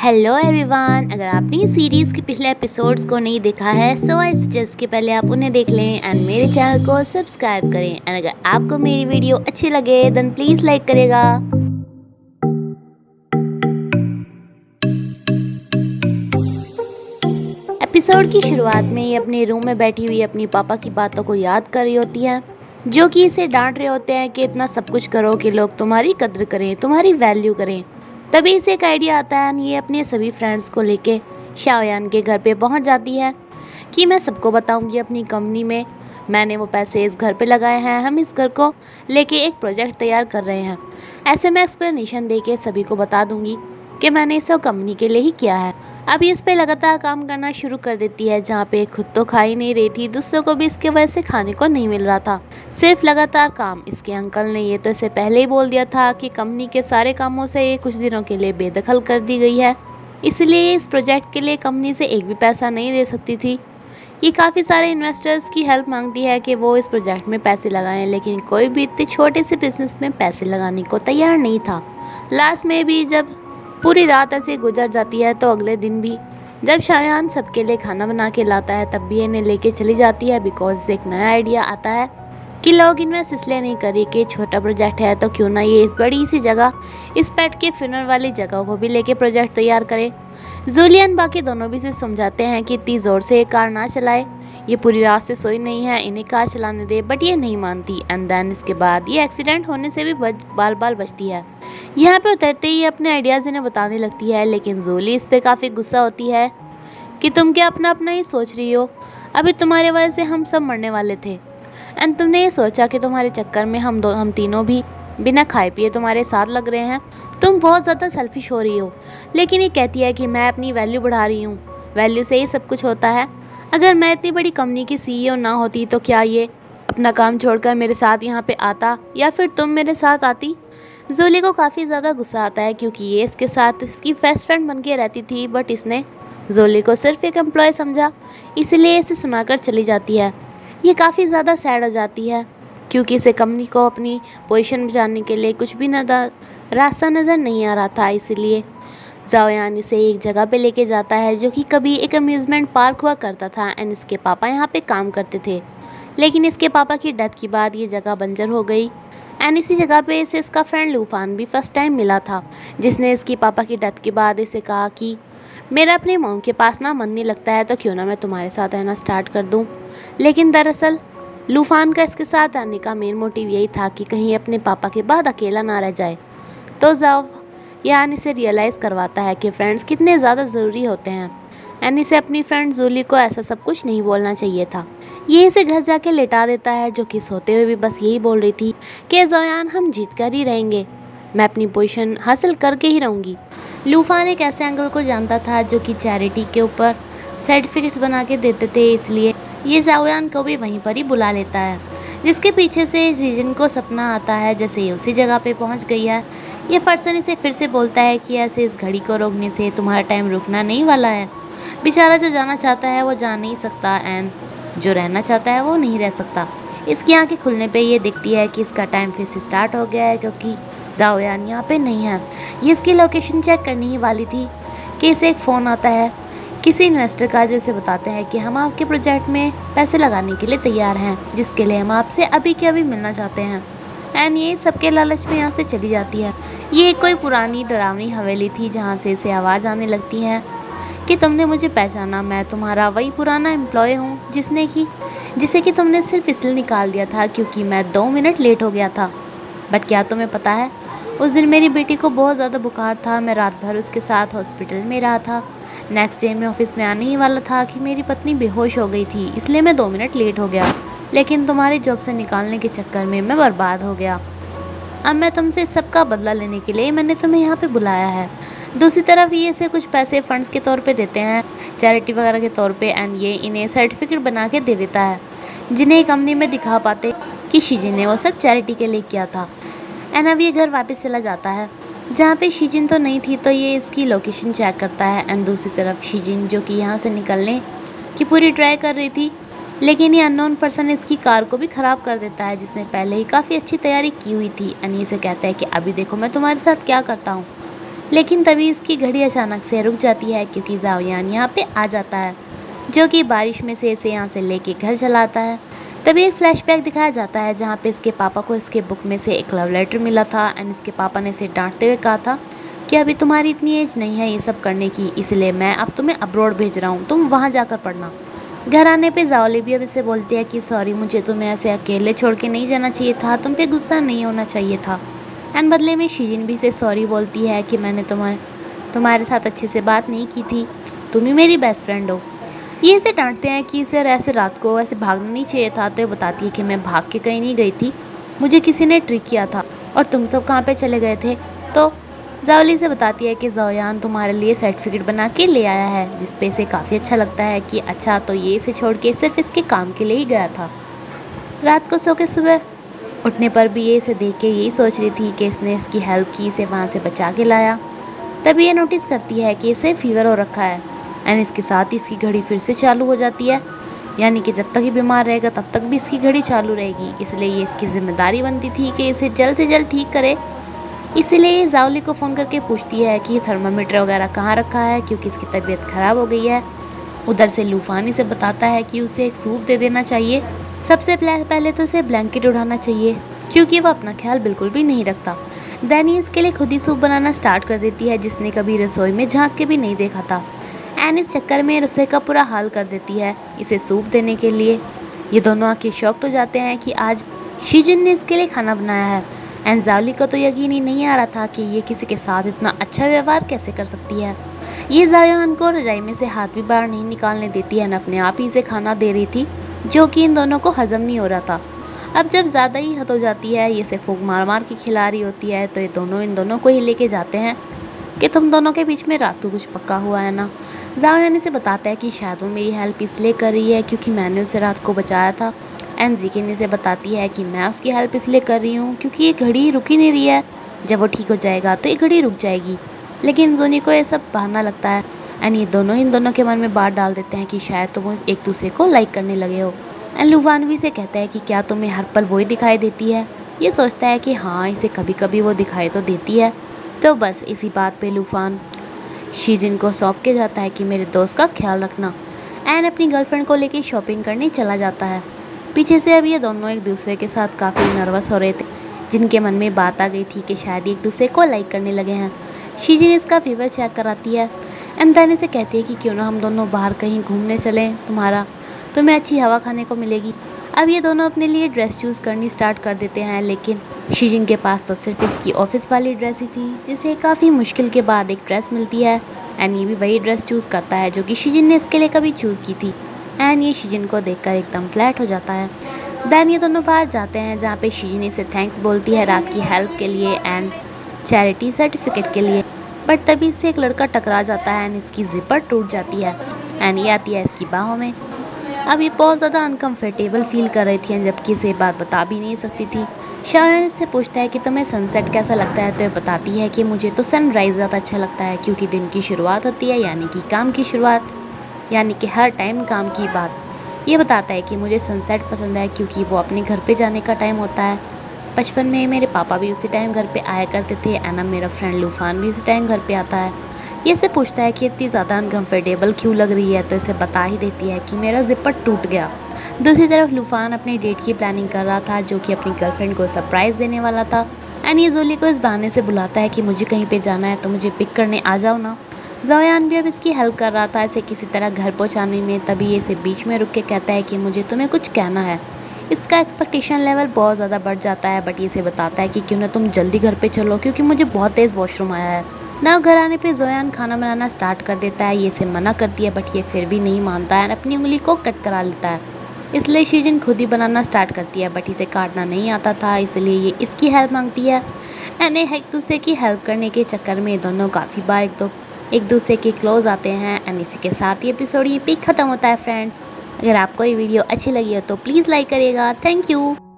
Hello everyone, अगर आपने इस सीरीज़ के पिछले एपिसोड्स को नहीं देखा है सो आई सजेस्ट कि पहले आप उन्हें देख लें एंड मेरे चैनल को सब्सक्राइब करें। एंड अगर आपको मेरी वीडियो अच्छी लगे देन प्लीज़ लाइक करेगा। एपिसोड की शुरुआत में ये अपने रूम में बैठी हुई अपनी पापा की बातों को याद कर रही होती है, जो कि इसे डांट रहे होते हैं कि इतना सब कुछ करो कि लोग तुम्हारी कद्र करें, तुम्हारी वैल्यू करें। तभी इसे एक आइडिया आता है और ये अपने सभी फ्रेंड्स को लेके शाओयान के घर पे पहुंच जाती है कि मैं सबको बताऊंगी अपनी कंपनी में मैंने वो पैसे इस घर पे लगाए हैं, हम इस घर को लेके एक प्रोजेक्ट तैयार कर रहे हैं। ऐसे मैं एक्सप्लेनेशन दे के सभी को बता दूंगी कि मैंने इस सब कंपनी के लिए ही किया है। अब ये इस पे लगातार काम करना शुरू कर देती है, जहाँ पे खुद तो खा ही नहीं रही थी, दूसरों को भी इसके वजह से खाने को नहीं मिल रहा था। सिर्फ लगातार काम। इसके अंकल ने ये तो इसे पहले ही बोल दिया था कि कंपनी के सारे कामों से ये कुछ दिनों के लिए बेदखल कर दी गई है, इसलिए इस प्रोजेक्ट के लिए कंपनी से एक भी पैसा नहीं दे सकती थी। ये काफ़ी सारे इन्वेस्टर्स की हेल्प मांगती है कि वो इस प्रोजेक्ट में पैसे लगाएं, लेकिन कोई भी इतने छोटे से बिजनेस में पैसे लगाने को तैयार नहीं था। लास्ट में भी जब पूरी रात ऐसे गुजर जाती है तो अगले दिन भी जब शाओयान सबके लिए खाना बना के लाता है तब भी इन्हें लेके चली जाती है, बिकॉज एक नया आइडिया आता है कि लोग इन्वेस्ट इसलिए नहीं करें कि छोटा प्रोजेक्ट है तो क्यों ना ये इस बड़ी सी जगह, इस पेट के फ्यूनरल वाली जगह को भी लेके प्रोजेक्ट तैयार करे। जूलियन बाकी दोनों भी इसे समझाते हैं कि इतनी ज़ोर से ये कार ना चलाए, ये पूरी रात से सोई नहीं है, इन्हें कार चलाने दे, बट ये नहीं मानती। एंड देन इसके बाद ये एक्सीडेंट होने से भी बाल बाल बचती है। यहाँ पे उतरते ही अपने आइडियाज़ इन्हें बताने लगती है, लेकिन जोली इस पे काफ़ी गुस्सा होती है कि तुम क्या अपना अपना ही सोच रही हो, अभी तुम्हारे वजह से हम सब मरने वाले थे एंड तुमने ये सोचा कि तुम्हारे चक्कर में हम तीनों भी बिना खाए पिए तुम्हारे साथ लग रहे हैं, तुम बहुत ज़्यादा सेल्फिश हो रही हो। लेकिन ये कहती है कि मैं अपनी वैल्यू बढ़ा रही हूँ, वैल्यू से ही सब कुछ होता है। अगर मैं इतनी बड़ी कंपनी की सीईओ ना होती तो क्या ये अपना काम छोड़कर मेरे साथ यहाँ पे आता, या फिर तुम मेरे साथ आती। जोली को काफ़ी ज़्यादा गुस्सा आता है क्योंकि ये इसके साथ इसकी बेस्ट फ्रेंड बन के रहती थी, बट इसने जोली को सिर्फ एक एम्प्लॉय समझा, इसलिए इसे सुनाकर चली जाती है। ये काफ़ी ज़्यादा सैड हो जाती है क्योंकि इसे कंपनी को अपनी पोजीशन बचाने के लिए कुछ भी रास्ता नज़र नहीं आ रहा था। इसलिए जाओयान इसे एक जगह पे लेके जाता है जो कि कभी एक अम्यूज़मेंट पार्क हुआ करता था एंड इसके पापा यहाँ पे काम करते थे, लेकिन इसके पापा की डेथ के बाद ये जगह बंजर हो गई। एंड इसी जगह पे इसे इसका फ्रेंड लूफान भी फर्स्ट टाइम मिला था, जिसने इसके पापा की डेथ के बाद इसे कहा कि मेरा अपने मॉम के पास ना मन नहीं लगता है, तो क्यों ना मैं तुम्हारे साथ रहना स्टार्ट कर दूँ। लेकिन दरअसल लूफान का इसके साथ आने का मेन मोटिव यही था कि कहीं अपने पापा के बाद अकेला ना रह जाए। तो यान इसे रियलाइज़ करवाता है कि फ्रेंड्स कितने ज़्यादा ज़रूरी होते हैं एंड इसे अपनी फ्रेंड जूली को ऐसा सब कुछ नहीं बोलना चाहिए था। ये इसे घर जाके लेटा देता है, जो कि सोते हुए भी बस यही बोल रही थी कि जोयान हम जीत कर ही रहेंगे, मैं अपनी पोजीशन हासिल करके ही रहूँगी। लूफान एक ऐसे अंकल को जानता था जो कि चैरिटी के ऊपर सर्टिफिकेट्स बना के देते थे, इसलिए ये जोयान को भी वहीं पर ही बुला लेता है, जिसके पीछे से शीजिन को सपना आता है जैसे ये उसी जगह पे पहुंच गई है। ये पर्सन इसे फिर से बोलता है कि ऐसे इस घड़ी को रोकने से तुम्हारा टाइम रुकना नहीं वाला है। बेचारा जो जाना चाहता है वो जा नहीं सकता एंड जो रहना चाहता है वो नहीं रह सकता। इसकी आंखें खुलने पे ये दिखती है कि इसका टाइम फिर से स्टार्ट हो गया है, क्योंकि जाओयान यहाँ पे नहीं है। ये इसकी लोकेशन चेक करने ही वाली थी कि इसे एक फ़ोन आता है किसी इन्वेस्टर का, जो इसे बताते हैं कि हम आपके प्रोजेक्ट में पैसे लगाने के लिए तैयार हैं, जिसके लिए हम आपसे अभी के अभी मिलना चाहते हैं। एंड ये सबके लालच में यहाँ से चली जाती है। ये कोई पुरानी डरावनी हवेली थी जहाँ से इसे आवाज़ आने लगती है कि तुमने मुझे पहचाना, मैं तुम्हारा वही पुराना एम्प्लॉय हूँ जिसे कि तुमने सिर्फ इसलिए निकाल दिया था क्योंकि मैं 2 मिनट लेट हो गया था। बट क्या तुम्हें पता है, उस दिन मेरी बेटी को बहुत ज़्यादा बुखार था, मैं रात भर उसके साथ हॉस्पिटल में रहा था। नेक्स्ट डे मैं ऑफिस में आने ही वाला था कि मेरी पत्नी बेहोश हो गई थी, इसलिए मैं 2 मिनट लेट हो गया, लेकिन तुम्हारी जॉब से निकालने के चक्कर में मैं बर्बाद हो गया। अब मैं तुमसे इस सब का बदला लेने के लिए मैंने तुम्हें यहाँ पे बुलाया है। दूसरी तरफ ये इसे कुछ पैसे फंड्स के तौर पे देते हैं, चैरिटी वगैरह के तौर पे, एंड ये इन्हें सर्टिफिकेट बना के दे देता है, जिन्हें कंपनी में दिखा पाते कि शीजिन ने वो सब चैरिटी के लिए किया था। एंड अब ये घर वापस चला जाता है जहाँ पे शीजिन तो नहीं थी, तो ये इसकी लोकेशन चेक करता है। एंड दूसरी तरफ शीजिन, जो कि यहाँ से निकलने की पूरी ट्राई कर रही थी, लेकिन ये अननोन पर्सन इसकी कार को भी ख़राब कर देता है, जिसने पहले ही काफ़ी अच्छी तैयारी की हुई थी। एंड ये से कहता है कि अभी देखो मैं तुम्हारे साथ क्या करता हूँ। लेकिन तभी इसकी घड़ी अचानक से रुक जाती है क्योंकि जाओयान यहाँ पे आ जाता है, जो कि बारिश में से इसे यहाँ से लेके घर चलाता है। तभी एक फ्लैशबैक दिखाया जाता है जहाँ पे इसके पापा को इसके बुक में से एक लव लेटर मिला था एंड इसके पापा ने इसे डांटते हुए कहा था कि अभी तुम्हारी इतनी एज नहीं है ये सब करने की, इसलिए मैं अब तुम्हें अब्रॉड भेज रहा हूँ, तुम वहाँ जाकर पढ़ना। घर आने पे जाओली भी अब इसे बोलती है कि सॉरी, मुझे तुम्हें ऐसे अकेले छोड़ के नहीं जाना चाहिए था, तुम पे गुस्सा नहीं होना चाहिए था। एंड बदले में शीजिन भी इसे सॉरी बोलती है कि मैंने तुम्हारे साथ अच्छे से बात नहीं की थी, तुम ही मेरी बेस्ट फ्रेंड हो। ये इसे डांटते हैं कि इसे ऐसे रात को ऐसे भागना नहीं चाहिए था, तो ये बताती है कि मैं भाग के कहीं नहीं गई थी, मुझे किसी ने ट्रिक किया था। और तुम सब कहाँ पे चले गए थे? तो जाओली से बताती है कि जाओयान तुम्हारे लिए सर्टिफिकेट बना के ले आया है, जिसपे इसे काफ़ी अच्छा लगता है कि अच्छा तो ये इसे छोड़ के सिर्फ इसके काम के लिए ही गया था। रात को सो के सुबह उठने पर भी ये इसे देख के यही सोच रही थी कि इसने इसकी हेल्प की, इसे वहाँ से बचा के लाया। तभी ये नोटिस करती है कि इसे फीवर हो रखा है एंड इसके साथ ही इसकी घड़ी फिर से चालू हो जाती है, यानी कि जब तक ये बीमार रहेगा तब तक भी इसकी घड़ी चालू रहेगी। इसलिए ये इसकी जिम्मेदारी बनती थी कि इसे जल्द से जल्द ठीक करे। इसलिए ये जाओली को फ़ोन करके पूछती है कि थर्मामीटर वगैरह कहाँ रखा है, क्योंकि इसकी तबीयत ख़राब हो गई है। उधर से लूफानी से बताता है कि उसे एक सूप दे देना चाहिए। सबसे पहले तो उसे ब्लैंकेट उड़ाना चाहिए क्योंकि वो अपना ख्याल बिल्कुल भी नहीं रखता। दैनी इसके लिए खुद ही सूप बनाना स्टार्ट कर देती है, जिसने कभी रसोई में झांक के भी नहीं देखा था। एन इस चक्कर में रसोई का पूरा हाल कर देती है इसे सूप देने के लिए। ये दोनों आके शॉक्ड हो जाते हैं कि आज शीजिन ने इसके लिए खाना बनाया है। एंड जाओली को तो यकीन ही नहीं आ रहा था कि ये किसी के साथ इतना अच्छा व्यवहार कैसे कर सकती है। ये जायोन को रजाई में से हाथ भी बाहर नहीं निकालने देती है, न अपने आप ही इसे खाना दे रही थी, जो कि इन दोनों को हजम नहीं हो रहा था। अब जब ज़्यादा ही हद हो जाती है, ये इसे फूंक मार मार के खिला रही होती है, तो ये दोनों इन दोनों को ही लेके जाते हैं कि तुम दोनों के बीच में रात को कुछ पक्का हुआ है ना। जायोन इसे बताता है कि शायद वो मेरी हेल्प इसलिए कर रही है क्योंकि मैंने उसे रात को बचाया था। एंड जिकिन इसे बताती है कि मैं उसकी हेल्प इसलिए कर रही हूँ क्योंकि ये घड़ी रुक ही नहीं रही है, जब वो ठीक हो जाएगा तो ये घड़ी रुक जाएगी। लेकिन जोनी को ये सब बहाना लगता है एंड ये दोनों इन दोनों के मन में बात डाल देते हैं कि शायद तुम एक दूसरे को लाइक करने लगे हो। एंड लुवान भी से कहता है कि क्या तुम्हें हर पल वही दिखाई देती है। ये सोचता है कि हाँ, इसे कभी कभी वो दिखाई तो देती है। तो बस इसी बात पे लुफान शीजिन को सौंप के जाता है कि मेरे दोस्त का ख्याल रखना। एंड अपनी गर्लफ्रेंड को लेके शॉपिंग करने चला जाता है। पीछे से अब ये दोनों एक दूसरे के साथ काफ़ी नर्वस हो रहे थे, जिनके मन में बात आ गई थी कि शायद एक दूसरे को लाइक करने लगे हैं। शीजिन इसका फीवर चेक कराती है एंड दानी से कहती है कि क्यों ना हम दोनों बाहर कहीं घूमने चलें, तुम्हें अच्छी हवा खाने को मिलेगी। अब ये दोनों अपने लिए ड्रेस चूज़ करनी स्टार्ट कर देते हैं, लेकिन शीजिन के पास तो सिर्फ इसकी ऑफिस वाली ड्रेस ही थी, जिसे काफ़ी मुश्किल के बाद एक ड्रेस मिलती है। एंड ये भी वही ड्रेस चूज़ करता है जो कि शीजिन ने इसके लिए कभी चूज़ की थी। एंड ये शीजिन को देखकर एकदम फ्लैट हो जाता है। देन ये दोनों बाहर जाते हैं, जहाँ पे शीजिन इसे थैंक्स बोलती है रात की हेल्प के लिए एंड चैरिटी सर्टिफिकेट के लिए। बट तभी इससे एक लड़का टकरा जाता है एंड इसकी जिपर टूट जाती है एंड ये आती है इसकी बाहों में। अब ये बहुत ज़्यादा अनकंफर्टेबल फील कर रही थी, जबकि इसे बात बता भी नहीं सकती थी। शायन इससे पूछता है कि तुम्हें सनसेट कैसा लगता है, तो ये बताती है कि मुझे तो सनराइज़ ज़्यादा अच्छा लगता है, क्योंकि दिन की शुरुआत होती है, यानी कि काम की शुरुआत, यानी कि हर टाइम काम की बात। ये बताता है कि मुझे सनसेट पसंद है क्योंकि वो अपने घर पे जाने का टाइम होता है। बचपन में मेरे पापा भी उसी टाइम घर पे आया करते थे एंड अब मेरा फ्रेंड लूफान भी उसी टाइम घर पे आता है। ये इसे पूछता है कि इतनी ज़्यादा अनकम्फर्टेबल क्यों लग रही है, तो इसे बता ही देती है कि मेरा जिपर टूट गया। दूसरी तरफ लूफान अपनी डेट की प्लानिंग कर रहा था, जो कि अपनी गर्लफ्रेंड को सरप्राइज़ देने वाला था। एंड ये जोली को इस बहाने से बुलाता है कि मुझे कहीं पे जाना है तो मुझे पिक करने आ जाओ ना। जायान भी अब इसकी हेल्प कर रहा था इसे किसी तरह घर पहुंचाने में। तभी ये इसे बीच में रुक के कहता है कि मुझे तुम्हें कुछ कहना है। इसका एक्सपेक्टेशन लेवल बहुत ज़्यादा बढ़ जाता है, बट ये इसे बताता है कि क्यों ना तुम जल्दी घर पे चलो, क्योंकि मुझे बहुत तेज़ वॉशरूम आया है ना। घर आने पे जोयान खाना बनाना स्टार्ट कर देता है। ये इसे मना करती है, बट ये फिर भी नहीं मानता है और अपनी उंगली को कट करा लेता है। इसलिए शीजिन खुद ही बनाना स्टार्ट करती है, बट इसे काटना नहीं आता था, इसलिए ये इसकी हेल्प मांगती है। एंड एक दूसरे की हेल्प करने के चक्कर में दोनों काफ़ी बार एक दूसरे के क्लोज आते हैं। एंड इसी के साथ ये एपिसोड ये पिक ख़त्म होता है फ्रेंड्स। अगर आपको ये वीडियो अच्छी लगी हो तो प्लीज़ लाइक करिएगा। Thank you.